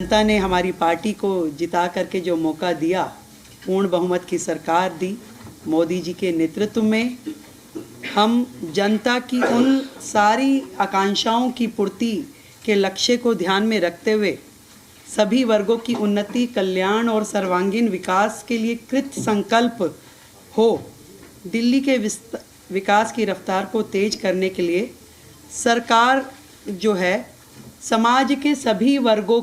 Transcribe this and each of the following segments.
जनता ने हमारी पार्टी को जिता करके जो मौका दिया, पूर्ण बहुमत की सरकार दी मोदी जी के नेतृत्व में, हम जनता की उन सारी आकांक्षाओं की पूर्ति के लक्ष्य को ध्यान में रखते हुए सभी वर्गों की उन्नति, कल्याण और सर्वांगीण विकास के लिए कृत संकल्प हो दिल्ली के विकास की रफ्तार को तेज करने के लिए सरकार जो है समाज के सभी वर्गों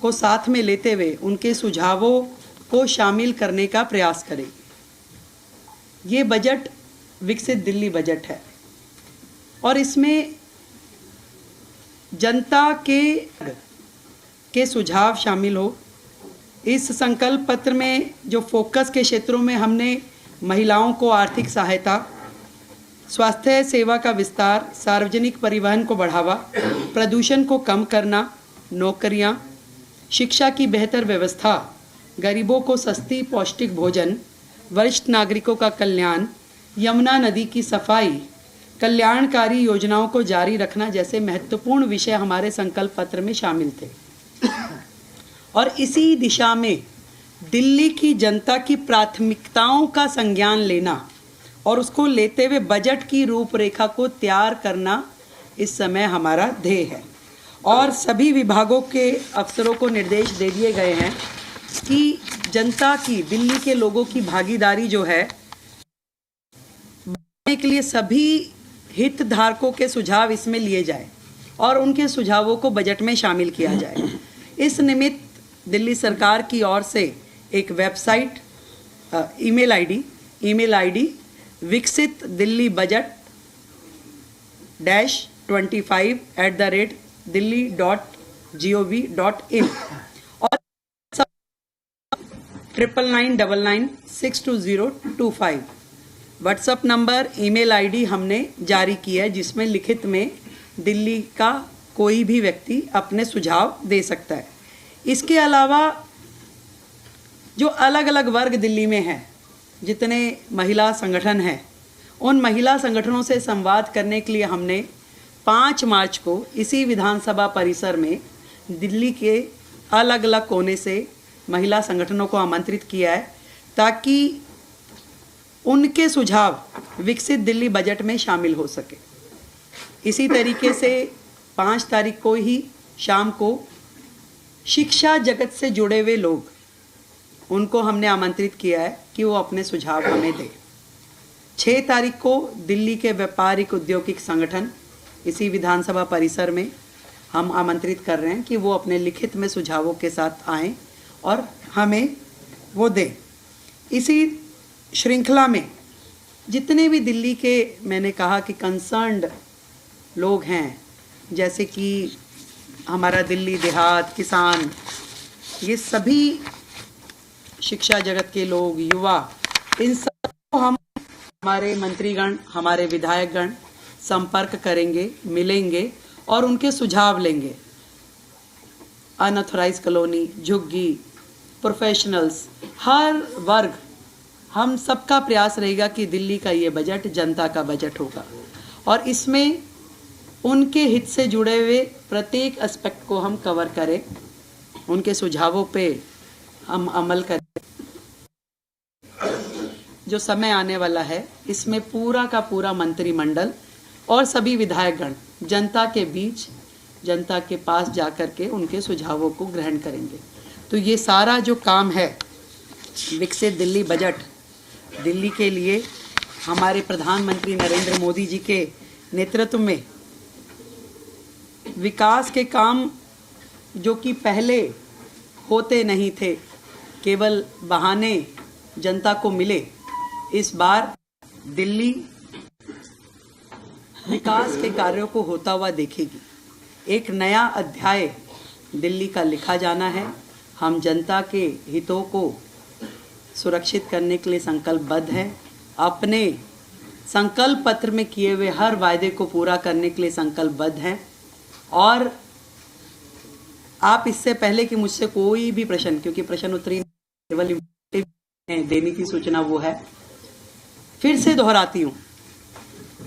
को साथ में लेते हुए उनके सुझावों को शामिल करने का प्रयास करें। ये बजट विकसित दिल्ली बजट है और इसमें जनता के सुझाव शामिल हो। इस संकल्प पत्र में जो फोकस के क्षेत्रों में हमने महिलाओं को आर्थिक सहायता, स्वास्थ्य सेवा का विस्तार, सार्वजनिक परिवहन को बढ़ावा, प्रदूषण को कम करना, नौकरियां, शिक्षा की बेहतर व्यवस्था, गरीबों को सस्ती पौष्टिक भोजन, वरिष्ठ नागरिकों का कल्याण, यमुना नदी की सफाई, कल्याणकारी योजनाओं को जारी रखना जैसे महत्वपूर्ण विषय हमारे संकल्प पत्र में शामिल थे। और इसी दिशा में दिल्ली की जनता की प्राथमिकताओं का संज्ञान लेना और उसको लेते हुए बजट की रूपरेखा को तैयार करना इस समय हमारा ध्येय है। और सभी विभागों के अफसरों को निर्देश दे दिए गए हैं कि जनता की, दिल्ली के लोगों की भागीदारी जो है बढ़ाने के लिए सभी हितधारकों के सुझाव इसमें लिए जाए और उनके सुझावों को बजट में शामिल किया जाए। इस निमित्त दिल्ली सरकार की ओर से एक वेबसाइट, ईमेल आईडी विकसित दिल्ली बजट -25@delhi.gov.in और 9999962025 व्हाट्सएप नंबर, ईमेल आईडी हमने जारी की है, जिसमें लिखित में दिल्ली का कोई भी व्यक्ति अपने सुझाव दे सकता है। इसके अलावा जो अलग अलग वर्ग दिल्ली में हैं, जितने महिला संगठन हैं, उन महिला संगठनों से संवाद करने के लिए हमने 5 मार्च को इसी विधानसभा परिसर में दिल्ली के अलग अलग कोने से महिला संगठनों को आमंत्रित किया है ताकि उनके सुझाव विकसित दिल्ली बजट में शामिल हो सके। इसी तरीके से 5 तारीख को ही शाम को शिक्षा जगत से जुड़े हुए लोग, उनको हमने आमंत्रित किया है कि वो अपने सुझाव हमें दें। 6 तारीख को दिल्ली के व्यापारिक औद्योगिक संगठन इसी विधानसभा परिसर में हम आमंत्रित कर रहे हैं कि वो अपने लिखित में सुझावों के साथ आएं और हमें वो दें। इसी श्रृंखला में जितने भी दिल्ली के, मैंने कहा कि कंसर्न्ड लोग हैं, जैसे कि हमारा दिल्ली देहात, किसान, ये सभी शिक्षा जगत के लोग, युवा, इन सबको हम, हमारे मंत्रीगण, हमारे विधायकगण संपर्क करेंगे, मिलेंगे और उनके सुझाव लेंगे। अनऑथराइज कॉलोनी, झुग्गी, प्रोफेशनल्स, हर वर्ग, हम सबका प्रयास रहेगा कि दिल्ली का ये बजट जनता का बजट होगा और इसमें उनके हित से जुड़े हुए प्रत्येक एस्पेक्ट को हम कवर करें, उनके सुझावों पे हम अमल करें। जो समय आने वाला है, इसमें पूरा का पूरा मंत्रिमंडल और सभी विधायकगण जनता के बीच, जनता के पास जाकर के उनके सुझावों को ग्रहण करेंगे। तो ये सारा जो काम है विकसित दिल्ली बजट, दिल्ली के लिए हमारे प्रधानमंत्री नरेंद्र मोदी जी के नेतृत्व में विकास के काम जो कि पहले होते नहीं थे, केवल बहाने जनता को मिले, इस बार दिल्ली विकास के कार्यों को होता हुआ देखेगी। एक नया अध्याय दिल्ली का लिखा जाना है। हम जनता के हितों को सुरक्षित करने के लिए संकल्पबद्ध हैं। अपने संकल्प पत्र में किए हुए हर वायदे को पूरा करने के लिए संकल्पबद्ध हैं। और आप इससे पहले कि मुझसे कोई भी प्रश्न, क्योंकि प्रश्न उत्तरी केवल देने की सूचना वो है, फिर से दोहराती हूँ,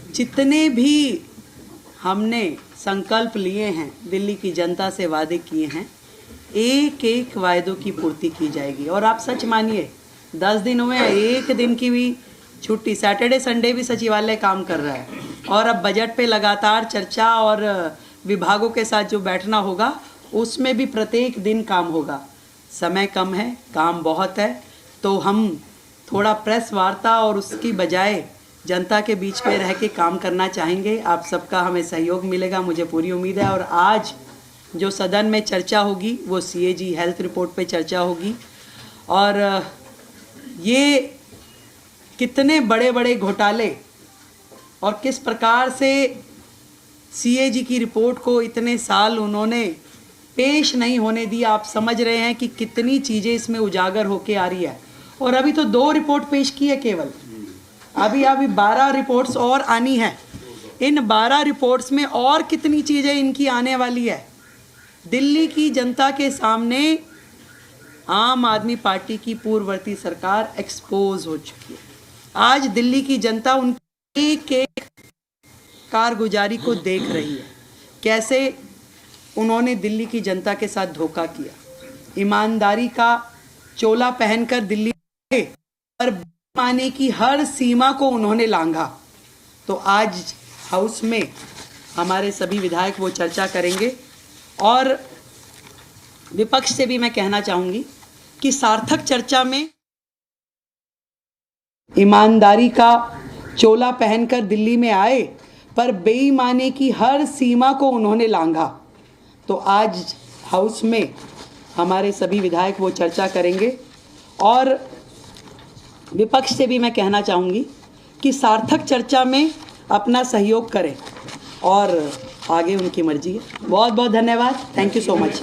जितने भी हमने संकल्प लिए हैं, दिल्ली की जनता से वादे किए हैं, एक एक वायदों की पूर्ति की जाएगी। और आप सच मानिए 10 दिन हुए, एक दिन की भी छुट्टी, सैटरडे संडे भी सचिवालय काम कर रहा है। और अब बजट पे लगातार चर्चा और विभागों के साथ जो बैठना होगा उसमें भी प्रत्येक दिन काम होगा। समय कम है, काम बहुत है, तो हम थोड़ा प्रेस वार्ता और उसकी बजाय जनता के बीच में रह के काम करना चाहेंगे। आप सबका हमें सहयोग मिलेगा, मुझे पूरी उम्मीद है। और आज जो सदन में चर्चा होगी वो CAG हेल्थ रिपोर्ट पे चर्चा होगी। और ये कितने बड़े बड़े घोटाले और किस प्रकार से CAG की रिपोर्ट को इतने साल उन्होंने पेश नहीं होने दिया, आप समझ रहे हैं कि कितनी चीज़ें इसमें उजागर होके आ रही है। और अभी तो 2 रिपोर्ट पेश की है केवल, अभी 12 रिपोर्ट्स और आनी है। इन 12 रिपोर्ट्स में और कितनी चीज़ें इनकी आने वाली है। दिल्ली की जनता के सामने आम आदमी पार्टी की पूर्ववर्ती सरकार एक्सपोज हो चुकी है। आज दिल्ली की जनता उनकी एक एक कारगुजारी को देख रही है, कैसे उन्होंने दिल्ली की जनता के साथ धोखा किया। ईमानदारी का चोला पहनकर दिल्ली पर बेईमानी की हर सीमा को उन्होंने लांघा। तो आज हाउस में हमारे सभी विधायक वो चर्चा करेंगे। और विपक्ष से भी मैं कहना चाहूँगी कि सार्थक चर्चा में ईमानदारी का चोला पहनकर दिल्ली में आए, पर बेईमानी की हर सीमा को उन्होंने लांघा। तो आज हाउस में हमारे सभी विधायक वो चर्चा करेंगे। और विपक्ष से भी मैं कहना चाहूँगी कि सार्थक चर्चा में अपना सहयोग करें और आगे उनकी मर्जी है। बहुत बहुत धन्यवाद, थैंक यू सो मच।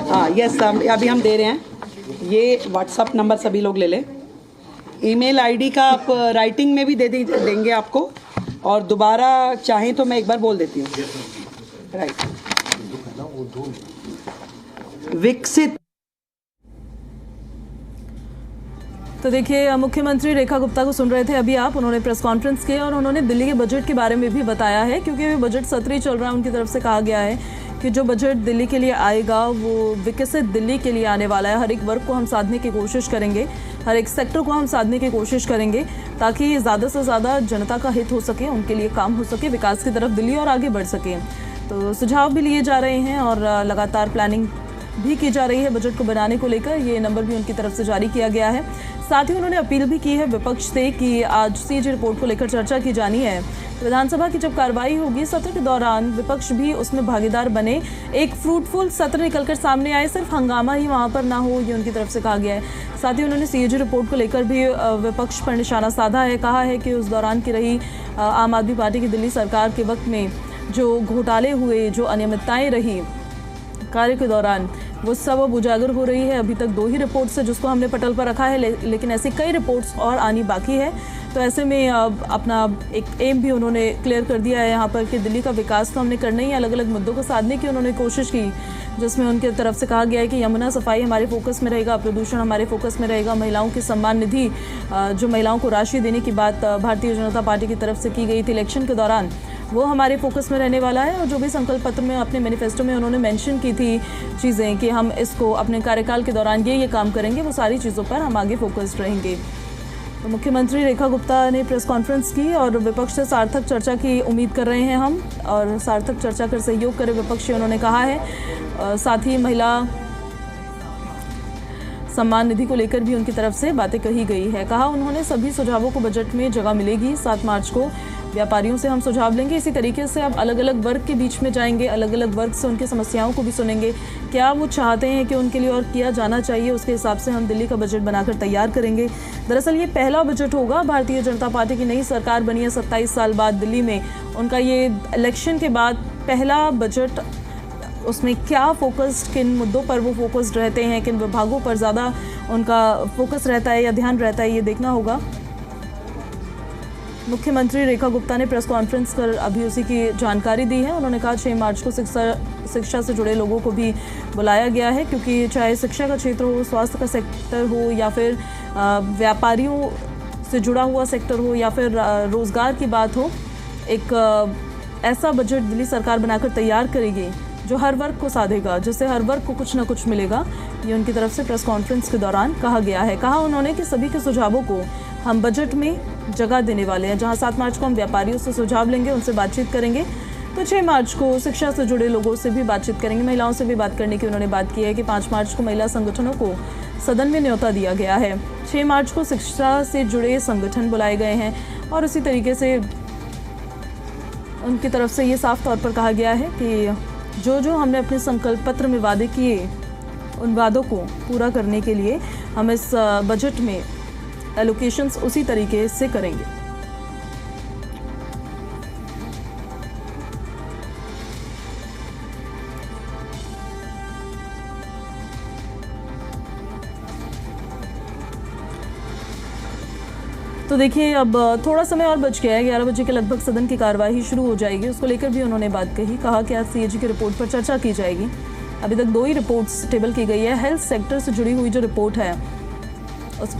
हाँ यस, अभी हम दे रहे हैं। ये व्हाट्सअप नंबर सभी लोग ले लें। ईमेल आईडी का आप राइटिंग में भी देंगे आपको, और दोबारा चाहें तो मैं एक बार बोल देती हूँ। राइट, विकसित। तो देखिए, मुख्यमंत्री रेखा गुप्ता को सुन रहे थे अभी आप। उन्होंने प्रेस कॉन्फ्रेंस की और उन्होंने दिल्ली के बजट के बारे में भी बताया है, क्योंकि बजट सत्र ही चल रहा है। उनकी तरफ से कहा गया है कि जो बजट दिल्ली के लिए आएगा वो विकसित दिल्ली के लिए आने वाला है। हर एक वर्ग को हम साधने की कोशिश करेंगे, हर एक सेक्टर को हम साधने की कोशिश करेंगे, ताकि ज़्यादा से ज़्यादा जनता का हित हो सके, उनके लिए काम हो सके, विकास की तरफ दिल्ली और आगे बढ़ सके। तो सुझाव भी लिए जा रहे हैं और लगातार प्लानिंग भी की जा रही है बजट को बनाने को लेकर। ये नंबर भी उनकी तरफ से जारी किया गया है। साथ ही उन्होंने अपील भी की है विपक्ष से कि आज CAG रिपोर्ट को लेकर चर्चा की जानी है। तो विधानसभा की जब कार्रवाई होगी सत्र के दौरान, विपक्ष भी उसमें भागीदार बने, एक फ्रूटफुल सत्र निकलकर सामने आए, सिर्फ हंगामा ही वहां पर ना हो, ये उनकी तरफ से कहा गया है। साथ ही उन्होंने CAG रिपोर्ट को लेकर भी विपक्ष पर निशाना साधा है। कहा है कि उस दौरान की रही आम आदमी पार्टी की दिल्ली सरकार के वक्त में जो घोटाले हुए, जो अनियमितताएं रही कार्य के दौरान, वो सब अब उजागर हो रही है। अभी तक 2 ही रिपोर्ट्स है जिसको हमने पटल पर रखा है, लेकिन ऐसी कई रिपोर्ट्स और आनी बाकी है। तो ऐसे में अपना एक एम भी उन्होंने क्लियर कर दिया है यहाँ पर कि दिल्ली का विकास तो हमने करना ही है। अलग अलग मुद्दों को साधने की उन्होंने कोशिश की, जिसमें उनकी तरफ से कहा गया है कि यमुना सफाई हमारे फोकस में रहेगा, प्रदूषण हमारे फोकस में रहेगा, महिलाओं की सम्मान निधि, जो महिलाओं को राशि देने की बात भारतीय जनता पार्टी की तरफ से की गई थी इलेक्शन के दौरान, वो हमारे फोकस में रहने वाला है। और जो भी संकल्प पत्र में अपने मैनिफेस्टो में उन्होंने मेंशन की थी चीज़ें कि हम इसको अपने कार्यकाल के दौरान ये काम करेंगे, वो सारी चीज़ों पर हम आगे फोकस्ड रहेंगे। तो मुख्यमंत्री रेखा गुप्ता ने प्रेस कॉन्फ्रेंस की और विपक्ष से सार्थक चर्चा की उम्मीद कर रहे हैं हम, और सार्थक चर्चा कर सहयोग करें विपक्ष, उन्होंने कहा है। साथ ही महिला सम्मान निधि को लेकर भी उनकी तरफ से बातें कही गई है। कहा उन्होंने सभी सुझावों को बजट में जगह मिलेगी। 7 मार्च को व्यापारियों से हम सुझाव लेंगे। इसी तरीके से अब अलग अलग वर्ग के बीच में जाएंगे, अलग अलग वर्ग से उनकी समस्याओं को भी सुनेंगे, क्या वो चाहते हैं कि उनके लिए और किया जाना चाहिए, उसके हिसाब से हम दिल्ली का बजट बनाकर तैयार करेंगे। दरअसल ये पहला बजट होगा, भारतीय जनता पार्टी की नई सरकार बनी है 27 साल बाद दिल्ली में, उनका ये इलेक्शन के बाद पहला बजट। उसमें क्या फोकस्ड, किन मुद्दों पर वो फोकस्ड रहते हैं, किन विभागों पर ज़्यादा उनका फोकस रहता है या ध्यान रहता है, ये देखना होगा। मुख्यमंत्री रेखा गुप्ता ने प्रेस कॉन्फ्रेंस कर अभी उसी की जानकारी दी है। उन्होंने कहा 6 मार्च को शिक्षा से जुड़े लोगों को भी बुलाया गया है, क्योंकि चाहे शिक्षा का क्षेत्र हो, स्वास्थ्य का सेक्टर हो, या फिर व्यापारियों से जुड़ा हुआ सेक्टर हो, या फिर रोज़गार की बात हो, एक ऐसा बजट दिल्ली सरकार बनाकर तैयार करेगी जो हर वर्ग को साधेगा, जिससे हर वर्ग को कुछ ना कुछ मिलेगा। ये उनकी तरफ से प्रेस कॉन्फ्रेंस के दौरान कहा गया है। कहा उन्होंने कि सभी के सुझावों को हम बजट में जगह देने वाले हैं। जहां 7 मार्च को हम व्यापारियों से सुझाव लेंगे, उनसे बातचीत करेंगे, तो 6 मार्च को शिक्षा से जुड़े लोगों से भी बातचीत करेंगे। महिलाओं से भी बात करने की उन्होंने बात की है कि 5 मार्च को महिला संगठनों को सदन में न्योता दिया गया है। 6 मार्च को शिक्षा से जुड़े संगठन बुलाए गए हैं और उसी तरीके से उनकी तरफ से ये साफ तौर पर कहा गया है कि जो हमने अपने संकल्प पत्र में वादे किए, उन वादों को पूरा करने के लिए हम इस बजट में एलोकेशंस उसी तरीके से करेंगे। तो देखिए, अब थोड़ा समय और बच गया है। 11 बजे के लगभग सदन की कार्यवाही शुरू हो जाएगी। उसको लेकर भी उन्होंने बात कही। कहा कि आज सीएजी की रिपोर्ट पर चर्चा की जाएगी। अभी तक 2 ही रिपोर्ट्स टेबल की गई है। हेल्थ सेक्टर से जुड़ी हुई जो रिपोर्ट है उस